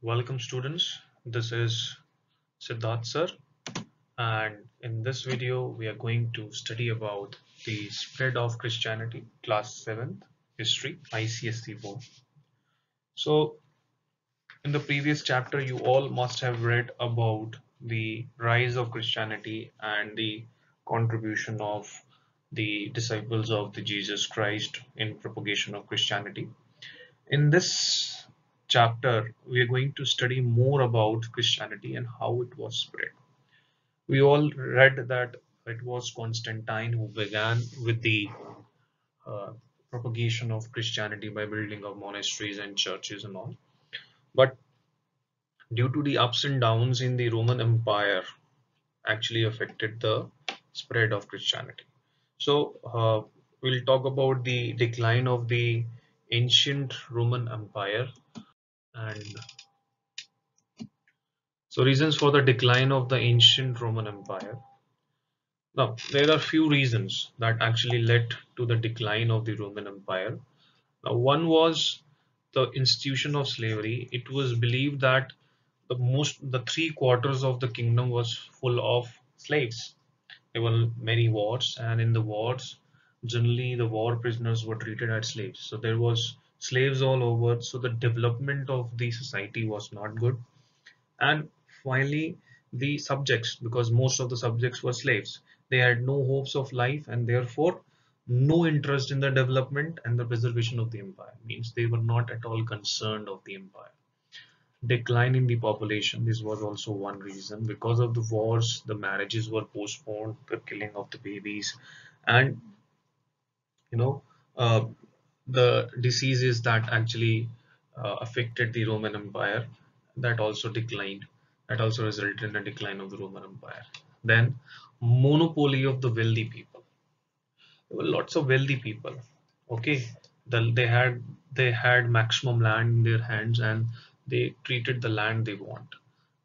Welcome students, this is Siddhartha sir, and in this video we are going to study about the spread of Christianity, class 7th history ICSE board. So in the previous chapter you all must have read about the rise of Christianity and the contribution of the disciples of the Jesus Christ in propagation of Christianity. In this chapter, we are going to study more about Christianity and how it was spread. We all read that it was Constantine who began with the uh, propagation of Christianity by building of monasteries and churches and all. But due to the ups and downs in the Roman Empire, actually affected the spread of Christianity. So we'll talk about the decline of the ancient Roman Empire and so reasons for the decline of the ancient Roman Empire. Now, there are few reasons that actually led to the decline of the Roman Empire. Now, one was the institution of slavery. It was believed that the three-quarters of the kingdom was full of slaves. There were many wars, and in the wars, generally the war prisoners were treated as slaves. So there was slaves all over. So the development of the society was not good. And finally the subjects, because most of the subjects were slaves, they had no hopes of life and therefore no interest in the development and the preservation of the empire, means they were not at all concerned of the empire. Decline in the population, this was also one reason. Because of the wars, the marriages were postponed, the killing of the babies, and you know uh, the diseases that actually affected the Roman Empire, that also declined. That also resulted in a decline of the Roman Empire. Then monopoly of the wealthy people. There were lots of wealthy people. Okay, they had maximum land in their hands and they treated the land they want.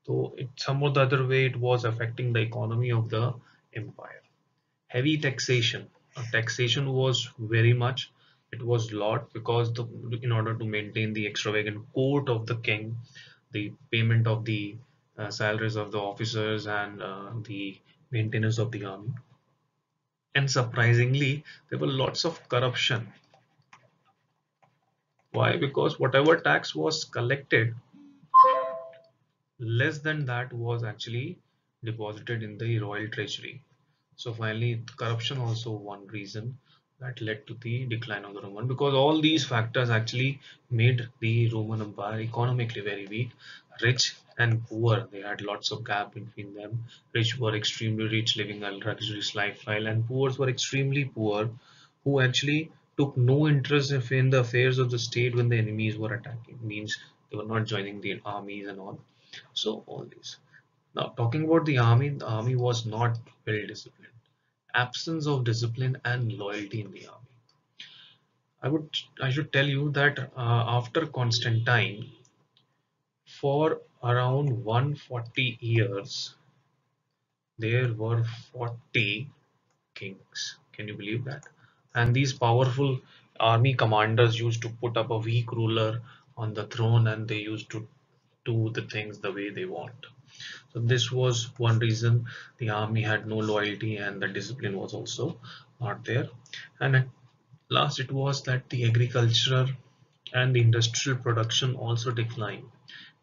So it some or the other way it was affecting the economy of the empire. Heavy taxation. Taxation was very much, it was lot, because in order to maintain the extravagant court of the king, the payment of the salaries of the officers and the maintenance of the army. And surprisingly, there were lots of corruption. Why? Because whatever tax was collected, less than that was actually deposited in the royal treasury. So finally, corruption also one reason that led to the decline of the Roman, because all these factors actually made the Roman Empire economically very weak. Rich and poor, they had lots of gap between them. Rich were extremely rich, living a luxurious lifestyle, and poor were extremely poor, who actually took no interest in the affairs of the state when the enemies were attacking. Means they were not joining the armies and all. So all this. Now talking about the army was not well disciplined. Absence of discipline and loyalty in the army. I should tell you that after Constantine, for around 140 years, there were 40 kings. Can you believe that? And these powerful army commanders used to put up a weak ruler on the throne and they used to do the things the way they want. So this was one reason the army had no loyalty and the discipline was also not there. And at last it was that the agriculture and the industrial production also declined.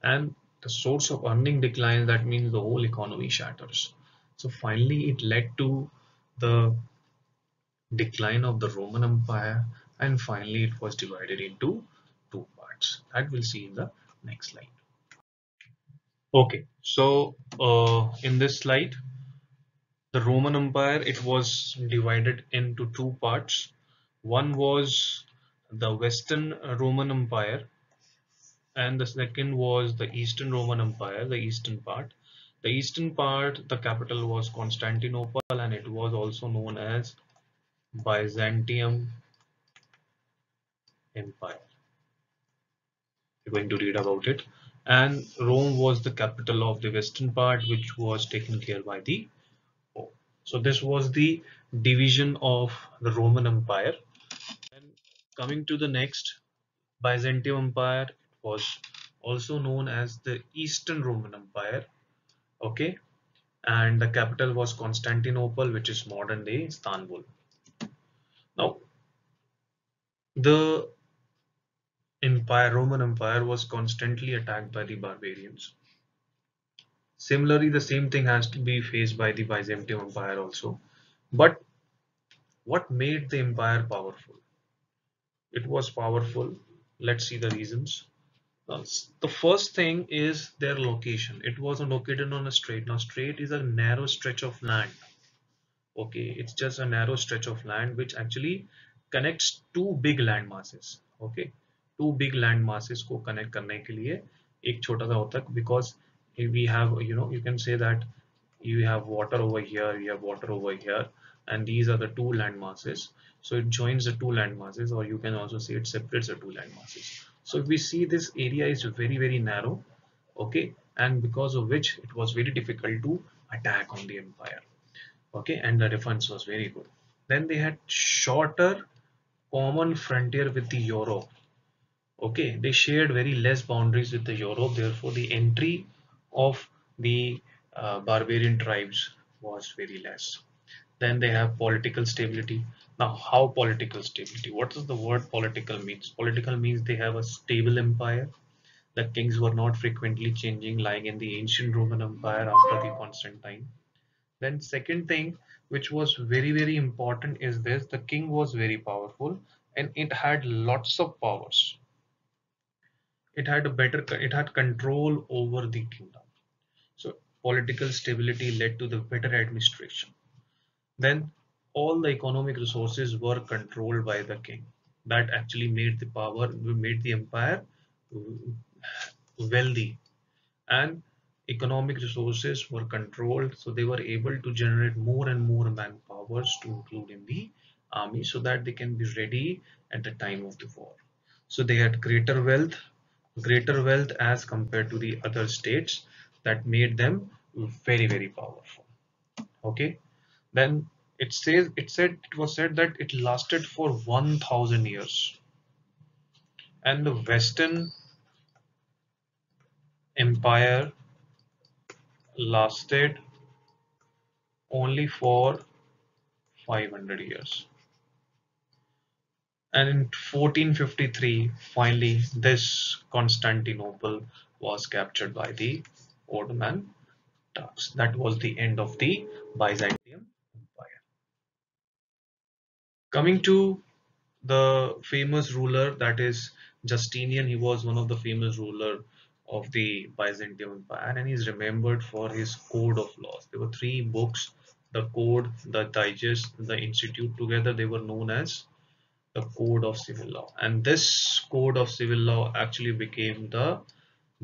And the source of earning declines, that means the whole economy shatters. So finally it led to the decline of the Roman Empire, and finally it was divided into two parts. That we'll see in the next slide. Okay, so in this slide, the Roman Empire, it was divided into two parts. One was the Western Roman Empire, and the second was the Eastern Roman Empire, the eastern part. The eastern part, the capital was Constantinople, and it was also known as Byzantium Empire. We're going to read about it. And Rome was the capital of the western part, which was taken care by the Pope. So this was the division of the Roman Empire. And coming to the next, Byzantium Empire, it was also known as the Eastern Roman Empire. Okay, and the capital was Constantinople, which is modern day Istanbul. Now, the Roman Empire was constantly attacked by the barbarians. Similarly, the same thing has to be faced by the Byzantine Empire also. But what made the empire powerful? It was powerful. Let's see the reasons. The first thing is their location. It was located on a strait. Now, strait is a narrow stretch of land. Okay, it's just a narrow stretch of land which actually connects two big land masses. Okay, two big land masses को connect करने के लिए एक छोटा सा होता है, because we have, you can say that you have water over here, you have water over here, and these are the two land masses. So it joins the two land masses, or you can also say it separates the two land masses. So if we see, this area is very very narrow. Okay, and because of which it was very difficult to attack on the empire. Okay, and the defense was very good. Then they had shorter common frontier with the Europe. Okay, they shared very less boundaries with the Europe, therefore the entry of the barbarian tribes was very less. Then they have political stability. Now, how political stability? What does the word political means? Political means they have a stable empire. The kings were not frequently changing, like in the ancient Roman Empire after the Constantine. Then second thing, which was very very important, is this: the king was very powerful and it had lots of powers. It had control over the kingdom. So political stability led to the better administration. Then all the economic resources were controlled by the king. That actually made the empire wealthy, and economic resources were controlled, so they were able to generate more and more manpowers to include in the army, so that they can be ready at the time of the war. So they had greater wealth as compared to the other states, that made them very very powerful. Okay, then it was said that it lasted for 1000 years, and the Western Empire lasted only for 500 years. And in 1453, finally, this Constantinople was captured by the Ottoman Turks. That was the end of the Byzantium Empire. Coming to the famous ruler, that is Justinian. He was one of the famous ruler of the Byzantium Empire, and he's remembered for his code of laws. There were three books: the Code, the Digest, the Institute. Together, they were known as the Code of Civil Law. And this Code of Civil Law actually became the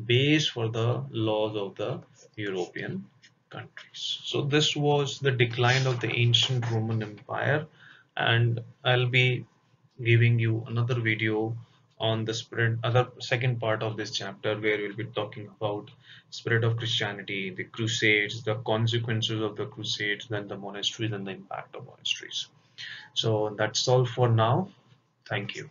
base for the laws of the European countries. So this was the decline of the ancient Roman Empire, and I'll be giving you another video on the spread, other second part of this chapter, where we'll be talking about spread of Christianity, the Crusades, the consequences of the Crusades, then the monasteries and the impact of monasteries. So that's all for now. Thank you.